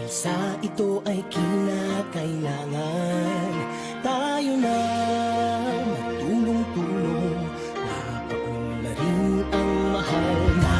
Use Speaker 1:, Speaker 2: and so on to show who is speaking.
Speaker 1: bansa ito ay kinakailangan tayo na matulong-tulong, mapaunlarin ang mahal na